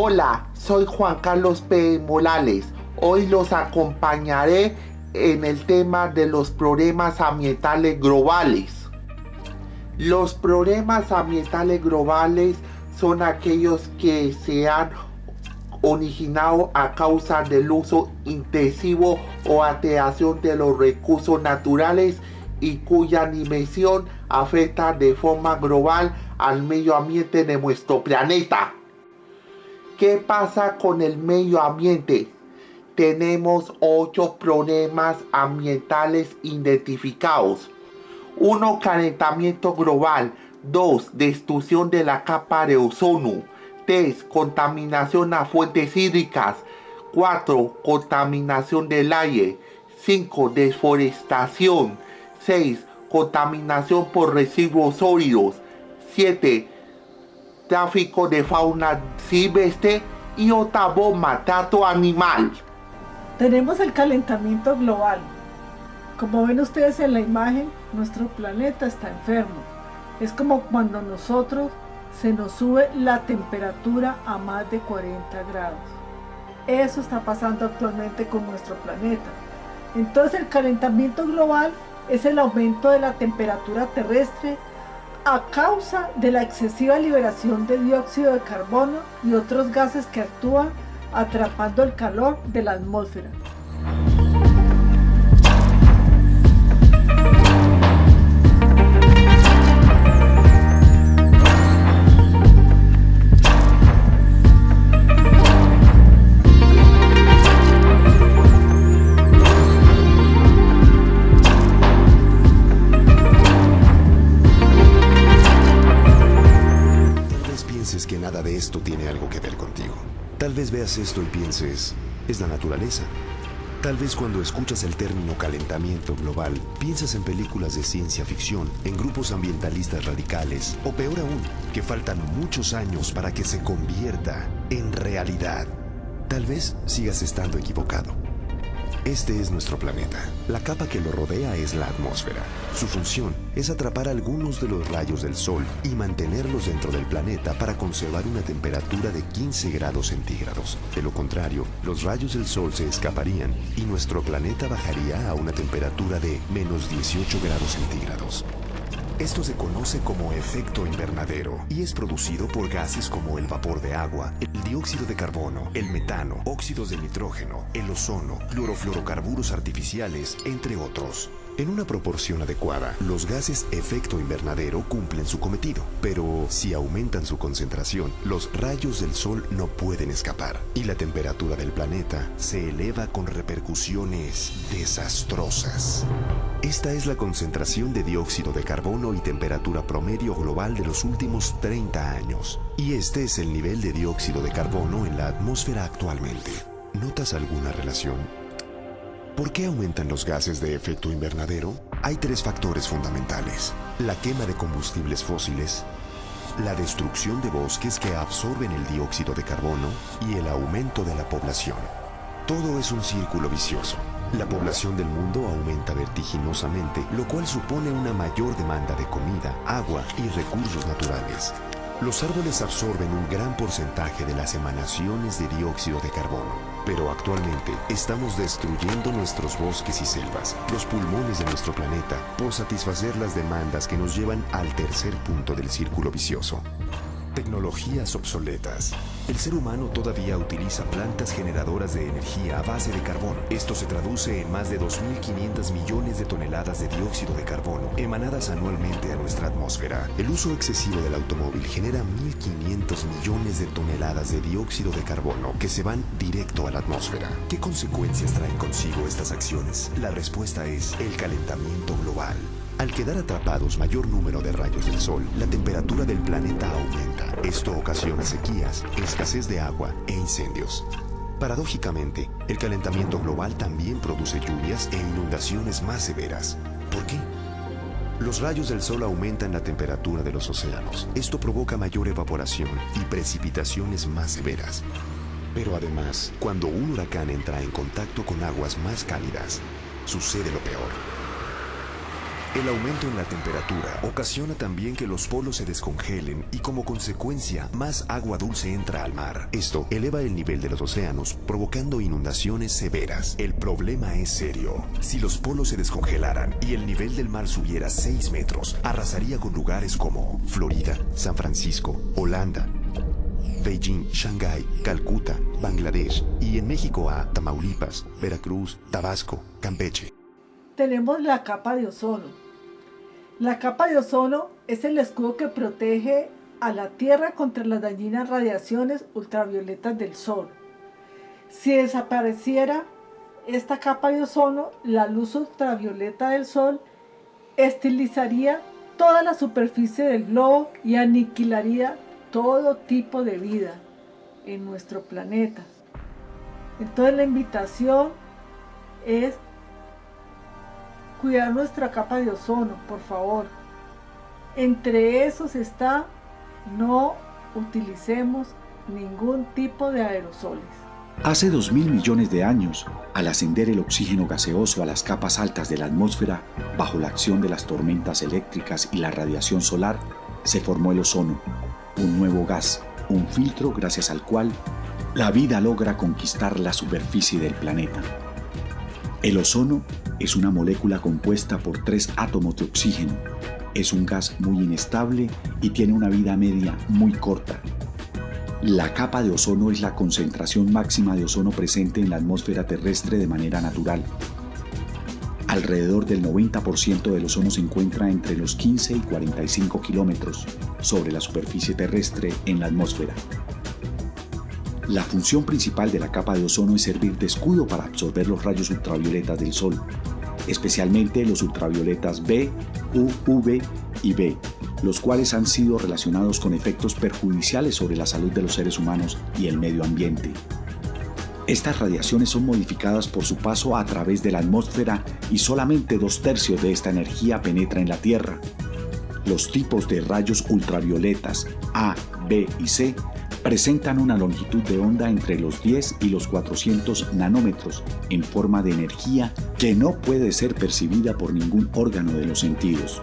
Hola, soy Juan Carlos P. Morales. Hoy los acompañaré en el tema de los problemas ambientales globales. Los problemas ambientales globales son aquellos que se han originado a causa del uso intensivo o alteración de los recursos naturales y cuya dimensión afecta de forma global al medio ambiente de nuestro planeta. ¿Qué pasa con el medio ambiente? Tenemos 8 problemas ambientales identificados. 1. Calentamiento global. 2. Destrucción de la capa de ozono. 3. Contaminación a fuentes hídricas. 4. Contaminación del aire. 5. Deforestación. 6. Contaminación por residuos sólidos. 7. Tráfico de fauna silvestre. Y 8. Maltrato animal. Tenemos el calentamiento global. Como ven ustedes en la imagen, nuestro planeta está enfermo. Es como cuando nosotros se nos sube la temperatura a más de 40 grados. Eso está pasando actualmente con nuestro planeta. Entonces el calentamiento global es el aumento de la temperatura terrestre a causa de la excesiva liberación de dióxido de carbono y otros gases que actúan atrapando el calor de la atmósfera. Que nada de esto tiene algo que ver contigo. Tal vez veas esto y pienses, es la naturaleza. Tal vez cuando escuchas el término calentamiento global, piensas en películas de ciencia ficción, en grupos ambientalistas radicales, o peor aún, que faltan muchos años para que se convierta en realidad. Tal vez sigas estando equivocado. Este es nuestro planeta. La capa que lo rodea es la atmósfera. Su función es atrapar algunos de los rayos del Sol y mantenerlos dentro del planeta para conservar una temperatura de 15 grados centígrados. De lo contrario, los rayos del Sol se escaparían y nuestro planeta bajaría a una temperatura de menos 18 grados centígrados. Esto se conoce como efecto invernadero y es producido por gases como el vapor de agua, el dióxido de carbono, el metano, óxidos de nitrógeno, el ozono, clorofluorocarburos artificiales, entre otros. En una proporción adecuada, los gases efecto invernadero cumplen su cometido, pero si aumentan su concentración, los rayos del Sol no pueden escapar y la temperatura del planeta se eleva con repercusiones desastrosas. Esta es la concentración de dióxido de carbono y temperatura promedio global de los últimos 30 años. Y este es el nivel de dióxido de carbono en la atmósfera actualmente. ¿Notas alguna relación? ¿Por qué aumentan los gases de efecto invernadero? Hay 3 factores fundamentales: la quema de combustibles fósiles, la destrucción de bosques que absorben el dióxido de carbono y el aumento de la población. Todo es un círculo vicioso. La población del mundo aumenta vertiginosamente, lo cual supone una mayor demanda de comida, agua y recursos naturales. Los árboles absorben un gran porcentaje de las emanaciones de dióxido de carbono, pero actualmente estamos destruyendo nuestros bosques y selvas, los pulmones de nuestro planeta, por satisfacer las demandas que nos llevan al tercer punto del círculo vicioso. Tecnologías obsoletas. El ser humano todavía utiliza plantas generadoras de energía a base de carbón. Esto se traduce en más de 2.500 millones de toneladas de dióxido de carbono emanadas anualmente a nuestra atmósfera. El uso excesivo del automóvil genera 1.500 millones de toneladas de dióxido de carbono que se van directo a la atmósfera. ¿Qué consecuencias traen consigo estas acciones? La respuesta es el calentamiento global. Al quedar atrapados mayor número de rayos del Sol, la temperatura del planeta aumenta. Esto ocasiona sequías, escasez de agua e incendios. Paradójicamente, el calentamiento global también produce lluvias e inundaciones más severas. ¿Por qué? Los rayos del Sol aumentan la temperatura de los océanos. Esto provoca mayor evaporación y precipitaciones más severas. Pero además, cuando un huracán entra en contacto con aguas más cálidas, sucede lo peor. El aumento en la temperatura ocasiona también que los polos se descongelen y como consecuencia más agua dulce entra al mar. Esto eleva el nivel de los océanos, provocando inundaciones severas. El problema es serio. Si los polos se descongelaran y el nivel del mar subiera 6 metros, arrasaría con lugares como Florida, San Francisco, Holanda, Beijing, Shanghái, Calcuta, Bangladesh y en México a Tamaulipas, Veracruz, Tabasco, Campeche. Tenemos la capa de ozono. La capa de ozono es el escudo que protege a la Tierra contra las dañinas radiaciones ultravioletas del Sol. Si desapareciera esta capa de ozono, la luz ultravioleta del Sol estilizaría toda la superficie del globo y aniquilaría todo tipo de vida en nuestro planeta. Entonces la invitación es cuidar nuestra capa de ozono, por favor. Entre esos está, no utilicemos ningún tipo de aerosoles. Hace 2.000 millones de años, al ascender el oxígeno gaseoso a las capas altas de la atmósfera, bajo la acción de las tormentas eléctricas y la radiación solar, se formó el ozono, un nuevo gas, un filtro gracias al cual la vida logra conquistar la superficie del planeta. El ozono es una molécula compuesta por 3 átomos de oxígeno. Es un gas muy inestable y tiene una vida media muy corta. La capa de ozono es la concentración máxima de ozono presente en la atmósfera terrestre de manera natural. Alrededor del 90% del ozono se encuentra entre los 15 y 45 kilómetros sobre la superficie terrestre en la atmósfera. La función principal de la capa de ozono es servir de escudo para absorber los rayos ultravioletas del Sol, especialmente los ultravioletas B, U, V y B, los cuales han sido relacionados con efectos perjudiciales sobre la salud de los seres humanos y el medio ambiente. Estas radiaciones son modificadas por su paso a través de la atmósfera y solamente 2/3 de esta energía penetra en la Tierra. Los tipos de rayos ultravioletas A, B y C presentan una longitud de onda entre los 10 y los 400 nanómetros en forma de energía que no puede ser percibida por ningún órgano de los sentidos.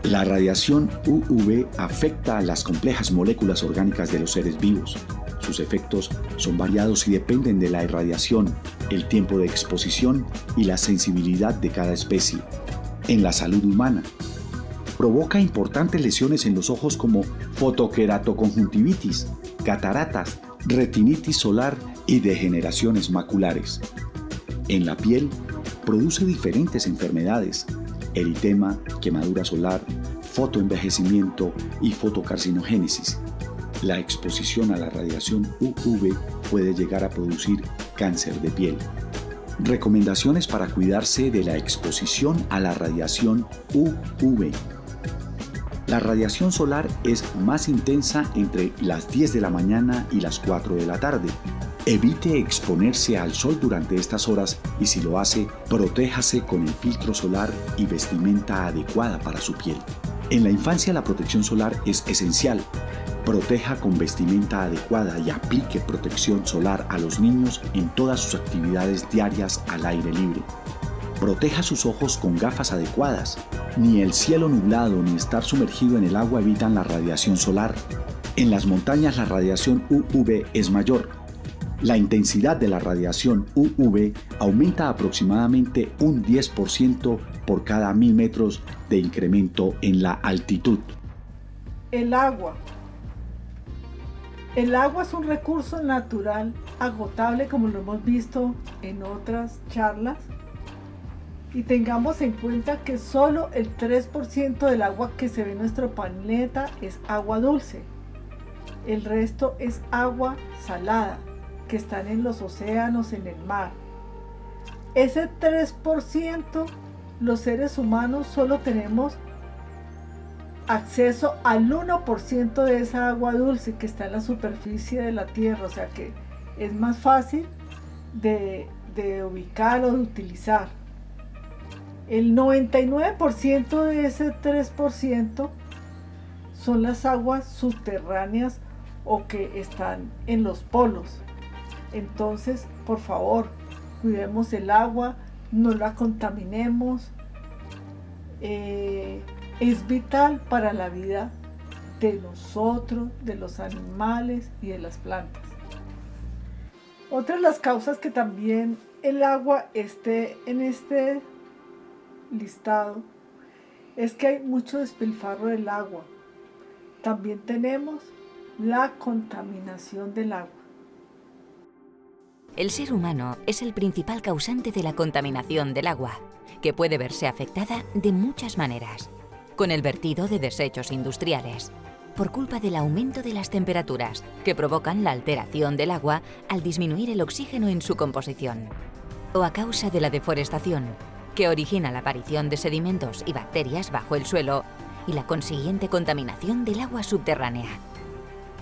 La radiación UV afecta a las complejas moléculas orgánicas de los seres vivos. Sus efectos son variados y dependen de la irradiación, el tiempo de exposición y la sensibilidad de cada especie. En la salud humana, provoca importantes lesiones en los ojos como fotoqueratoconjuntivitis, cataratas, retinitis solar y degeneraciones maculares. En la piel, produce diferentes enfermedades: eritema, quemadura solar, fotoenvejecimiento y fotocarcinogénesis. La exposición a la radiación UV puede llegar a producir cáncer de piel. Recomendaciones para cuidarse de la exposición a la radiación UV. La radiación solar es más intensa entre las 10 de la mañana y las 4 de la tarde. Evite exponerse al sol durante estas horas y si lo hace, protéjase con el filtro solar y vestimenta adecuada para su piel. En la infancia la protección solar es esencial. Proteja con vestimenta adecuada y aplique protección solar a los niños en todas sus actividades diarias al aire libre. Proteja sus ojos con gafas adecuadas. Ni el cielo nublado ni estar sumergido en el agua evitan la radiación solar. En las montañas la radiación UV es mayor. La intensidad de la radiación UV aumenta aproximadamente un 10% por cada 1000 metros de incremento en la altitud. El agua. El agua es un recurso natural agotable, como lo hemos visto en otras charlas. Y tengamos en cuenta que solo el 3% del agua que se ve en nuestro planeta es agua dulce. El resto es agua salada, que están en los océanos, en el mar. Ese 3%, los seres humanos solo tenemos acceso al 1% de esa agua dulce que está en la superficie de la Tierra, o sea que es más fácil de ubicar o de utilizar. El 99% de ese 3% son las aguas subterráneas o que están en los polos. Entonces, por favor, cuidemos el agua, no la contaminemos. es vital para la vida de nosotros, de los animales y de las plantas. Otra de las causas que también el agua esté en este listado es que hay mucho despilfarro del agua. También tenemos la contaminación del agua. El ser humano es el principal causante de la contaminación del agua, que puede verse afectada de muchas maneras, con el vertido de desechos industriales, por culpa del aumento de las temperaturas, que provocan la alteración del agua al disminuir el oxígeno en su composición, o a causa de la deforestación, que origina la aparición de sedimentos y bacterias bajo el suelo y la consiguiente contaminación del agua subterránea.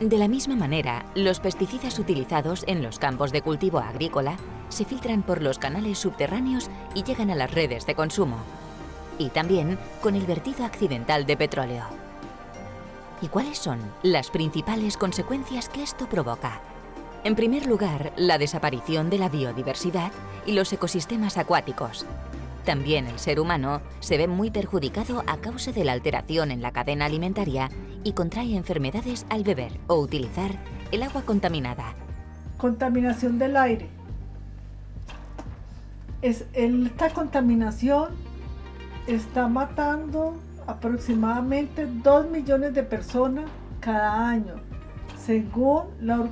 De la misma manera, los pesticidas utilizados en los campos de cultivo agrícola se filtran por los canales subterráneos y llegan a las redes de consumo. Y también con el vertido accidental de petróleo. ¿Y cuáles son las principales consecuencias que esto provoca? En primer lugar, la desaparición de la biodiversidad y los ecosistemas acuáticos. También el ser humano se ve muy perjudicado a causa de la alteración en la cadena alimentaria y contrae enfermedades al beber o utilizar el agua contaminada. Contaminación del aire. Esta contaminación está matando aproximadamente 2 millones de personas cada año, según la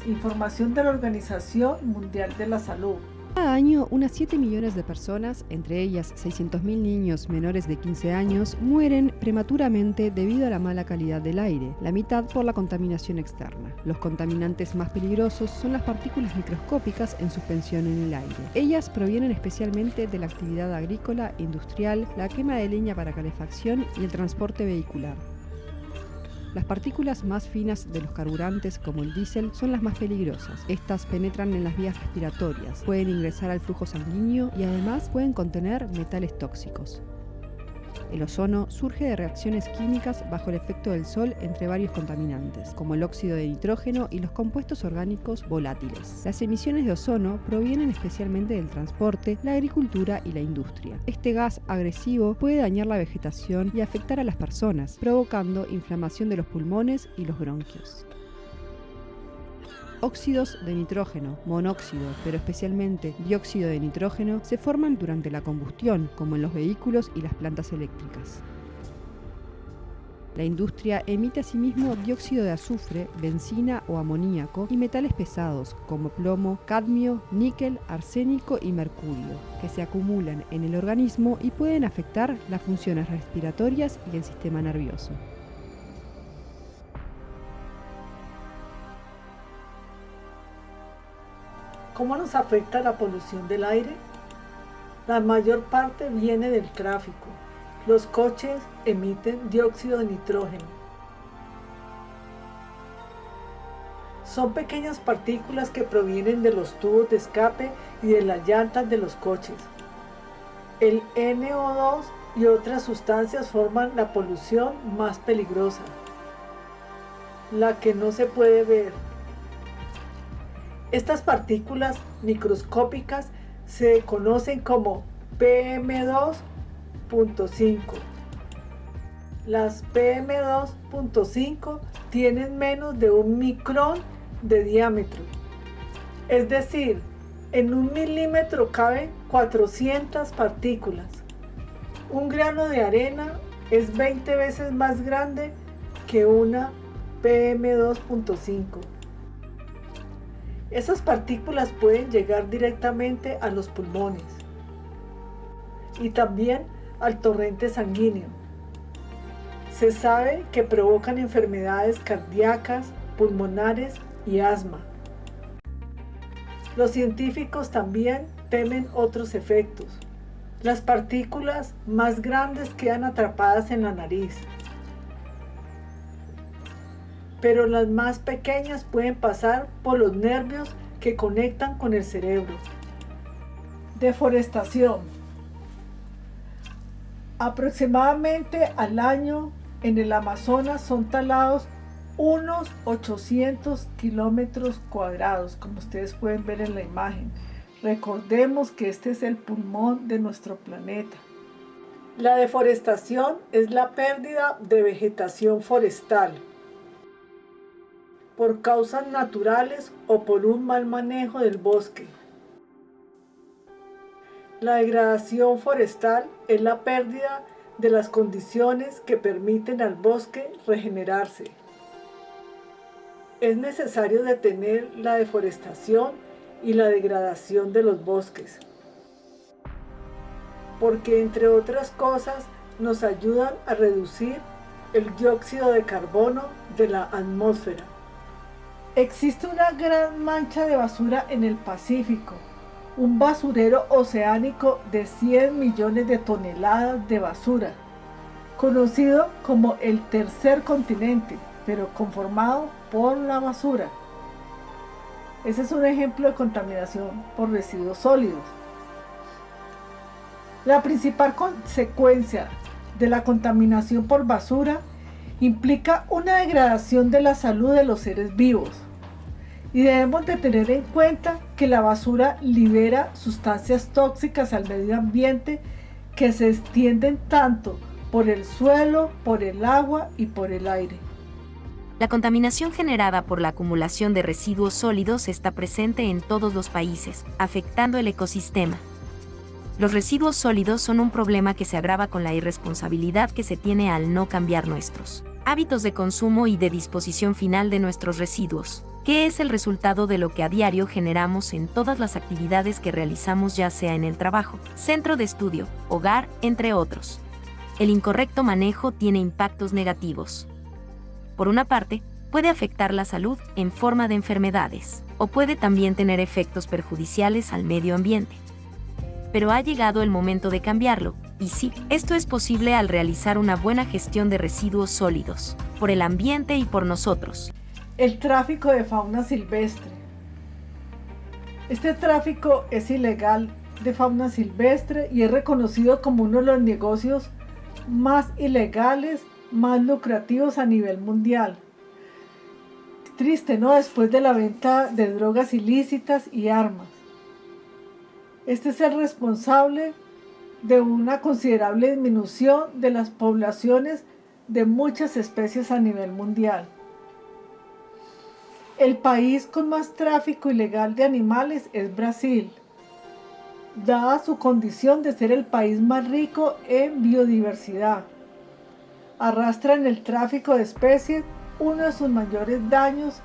información de la Organización Mundial de la Salud. Cada año, unas 7 millones de personas, entre ellas 600.000 niños menores de 15 años, mueren prematuramente debido a la mala calidad del aire, la mitad por la contaminación externa. Los contaminantes más peligrosos son las partículas microscópicas en suspensión en el aire. Ellas provienen especialmente de la actividad agrícola, industrial, la quema de leña para calefacción y el transporte vehicular. Las partículas más finas de los carburantes, como el diésel, son las más peligrosas. Estas penetran en las vías respiratorias, pueden ingresar al flujo sanguíneo y además pueden contener metales tóxicos. El ozono surge de reacciones químicas bajo el efecto del sol entre varios contaminantes, como el óxido de nitrógeno y los compuestos orgánicos volátiles. Las emisiones de ozono provienen especialmente del transporte, la agricultura y la industria. Este gas agresivo puede dañar la vegetación y afectar a las personas, provocando inflamación de los pulmones y los bronquios. Óxidos de nitrógeno, monóxido, pero especialmente dióxido de nitrógeno, se forman durante la combustión, como en los vehículos y las plantas eléctricas. La industria emite asimismo dióxido de azufre, benzina o amoníaco y metales pesados como plomo, cadmio, níquel, arsénico y mercurio, que se acumulan en el organismo y pueden afectar las funciones respiratorias y el sistema nervioso. ¿Cómo nos afecta la polución del aire? La mayor parte viene del tráfico. Los coches emiten dióxido de nitrógeno. Son pequeñas partículas que provienen de los tubos de escape y de las llantas de los coches. El NO2 y otras sustancias forman la polución más peligrosa, la que no se puede ver. Estas partículas microscópicas se conocen como PM2.5. Las PM2.5 tienen menos de 1 micrón de diámetro. Es decir, en 1 milímetro caben 400 partículas. Un grano de arena es 20 veces más grande que una PM2.5. Esas partículas pueden llegar directamente a los pulmones y también al torrente sanguíneo. Se sabe que provocan enfermedades cardíacas, pulmonares y asma. Los científicos también temen otros efectos. Las partículas más grandes quedan atrapadas en la nariz, pero las más pequeñas pueden pasar por los nervios que conectan con el cerebro. Deforestación. Aproximadamente al año en el Amazonas son talados unos 800 kilómetros cuadrados, como ustedes pueden ver en la imagen. Recordemos que este es el pulmón de nuestro planeta. La deforestación es la pérdida de vegetación forestal por causas naturales o por un mal manejo del bosque. La degradación forestal es la pérdida de las condiciones que permiten al bosque regenerarse. Es necesario detener la deforestación y la degradación de los bosques, porque entre otras cosas nos ayudan a reducir el dióxido de carbono de la atmósfera. Existe una gran mancha de basura en el Pacífico, un basurero oceánico de 100 millones de toneladas de basura, conocido como el tercer continente, pero conformado por la basura. Ese es un ejemplo de contaminación por residuos sólidos. La principal consecuencia de la contaminación por basura implica una degradación de la salud de los seres vivos. Y debemos de tener en cuenta que la basura libera sustancias tóxicas al medio ambiente que se extienden tanto por el suelo, por el agua y por el aire. La contaminación generada por la acumulación de residuos sólidos está presente en todos los países, afectando el ecosistema. Los residuos sólidos son un problema que se agrava con la irresponsabilidad que se tiene al no cambiar nuestros hábitos de consumo y de disposición final de nuestros residuos, que es el resultado de lo que a diario generamos en todas las actividades que realizamos, ya sea en el trabajo, centro de estudio, hogar, entre otros. El incorrecto manejo tiene impactos negativos. Por una parte, puede afectar la salud en forma de enfermedades, o puede también tener efectos perjudiciales al medio ambiente. Pero ha llegado el momento de cambiarlo, y sí, esto es posible al realizar una buena gestión de residuos sólidos, por el ambiente y por nosotros. El tráfico de fauna silvestre. Este tráfico es ilegal de fauna silvestre y es reconocido como uno de los negocios más ilegales, más lucrativos a nivel mundial. Triste, ¿no? Después de la venta de drogas ilícitas y armas. Este es el responsable de una considerable disminución de las poblaciones de muchas especies a nivel mundial. El país con más tráfico ilegal de animales es Brasil, dada su condición de ser el país más rico en biodiversidad. Arrastra en el tráfico de especies uno de sus mayores daños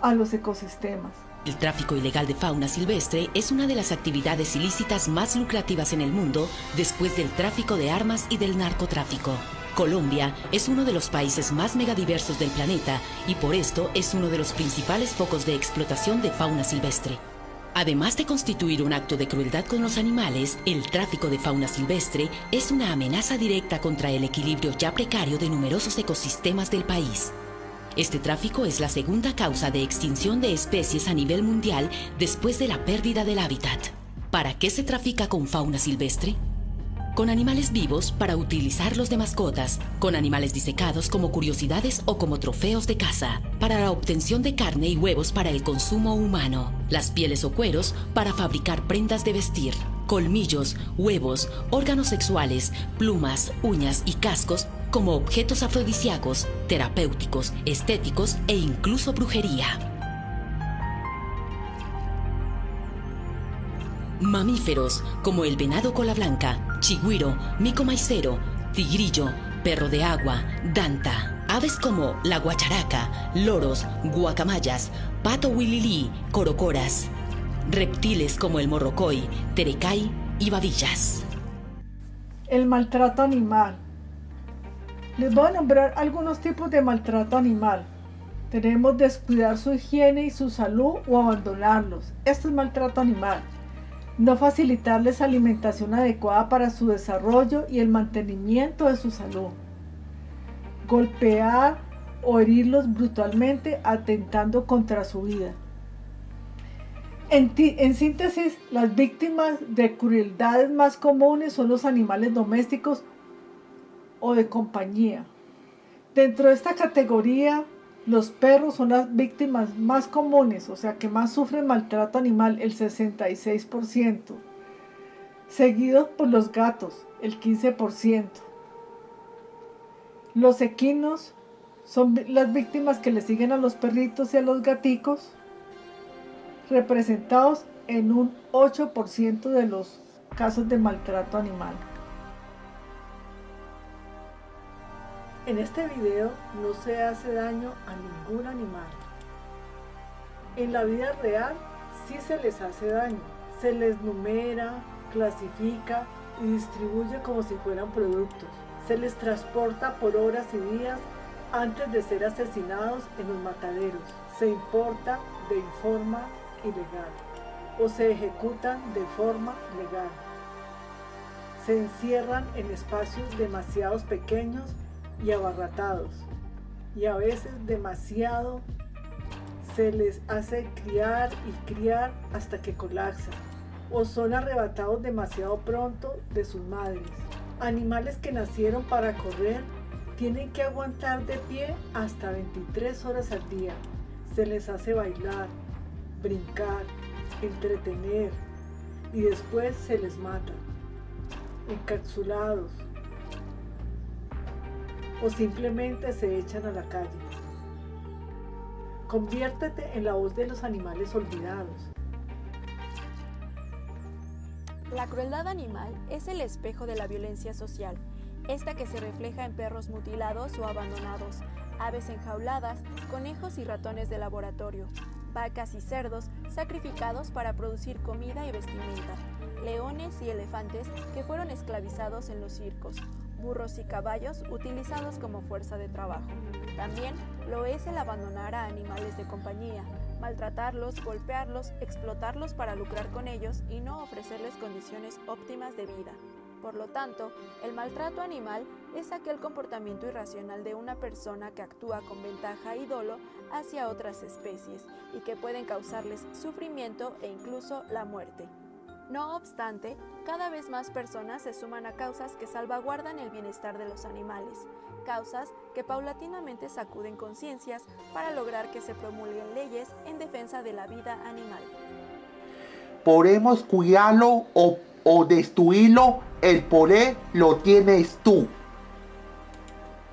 a los ecosistemas. El tráfico ilegal de fauna silvestre es una de las actividades ilícitas más lucrativas en el mundo después del tráfico de armas y del narcotráfico. Colombia es uno de los países más megadiversos del planeta y por esto es uno de los principales focos de explotación de fauna silvestre. Además de constituir un acto de crueldad con los animales, el tráfico de fauna silvestre es una amenaza directa contra el equilibrio ya precario de numerosos ecosistemas del país. Este tráfico es la segunda causa de extinción de especies a nivel mundial después de la pérdida del hábitat. ¿Para qué se trafica con fauna silvestre? Con animales vivos para utilizarlos de mascotas, con animales disecados como curiosidades o como trofeos de caza, para la obtención de carne y huevos para el consumo humano, las pieles o cueros para fabricar prendas de vestir, colmillos, huevos, órganos sexuales, plumas, uñas y cascos como objetos afrodisíacos, terapéuticos, estéticos e incluso brujería. Mamíferos como el venado cola blanca, chigüiro, mico maicero, tigrillo, perro de agua, danta. Aves como la guacharaca, loros, guacamayas, pato huililí, corocoras. Reptiles como el morrocoy, terecay y babillas. El maltrato animal. Les voy a nombrar algunos tipos de maltrato animal. Tenemos descuidar su higiene y su salud o abandonarlos. Esto es maltrato animal. No facilitarles alimentación adecuada para su desarrollo y el mantenimiento de su salud. Golpear o herirlos brutalmente atentando contra su vida. En síntesis, las víctimas de crueldades más comunes son los animales domésticos o de compañía. Dentro de esta categoría, los perros son las víctimas más comunes, o sea que más sufren maltrato animal, el 66%, seguidos por los gatos, el 15%. Los equinos son las víctimas que le siguen a los perritos y a los gaticos, representados en un 8% de los casos de maltrato animal. En este video no se hace daño a ningún animal. En la vida real sí se les hace daño. Se les numera, clasifica y distribuye como si fueran productos. Se les transporta por horas y días antes de ser asesinados en los mataderos. Se importa de forma ilegal o se ejecutan de forma legal. Se encierran en espacios demasiado pequeños y abarrotados, y a veces demasiado. Se les hace criar y criar hasta que colapsan, o son arrebatados demasiado pronto de sus madres. Animales que nacieron para correr tienen que aguantar de pie hasta 23 horas al día. Se les hace bailar, brincar, entretener, y después se les mata, encapsulados, o simplemente se echan a la calle. Conviértete en la voz de los animales olvidados. La crueldad animal es el espejo de la violencia social, esta que se refleja en perros mutilados o abandonados, aves enjauladas, conejos y ratones de laboratorio, vacas y cerdos sacrificados para producir comida y vestimenta, leones y elefantes que fueron esclavizados en los circos, burros y caballos utilizados como fuerza de trabajo. También lo es el abandonar a animales de compañía, maltratarlos, golpearlos, explotarlos para lucrar con ellos y no ofrecerles condiciones óptimas de vida. Por lo tanto, el maltrato animal es aquel comportamiento irracional de una persona que actúa con ventaja y dolo hacia otras especies y que pueden causarles sufrimiento e incluso la muerte. No obstante, cada vez más personas se suman a causas que salvaguardan el bienestar de los animales, causas que paulatinamente sacuden conciencias para lograr que se promulguen leyes en defensa de la vida animal. Podemos cuidarlo o destruirlo, el poder lo tienes tú.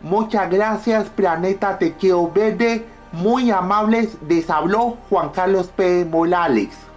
Muchas gracias, Planeta Te Quiero Verde. Muy amables, les habló Juan Carlos P. Morales.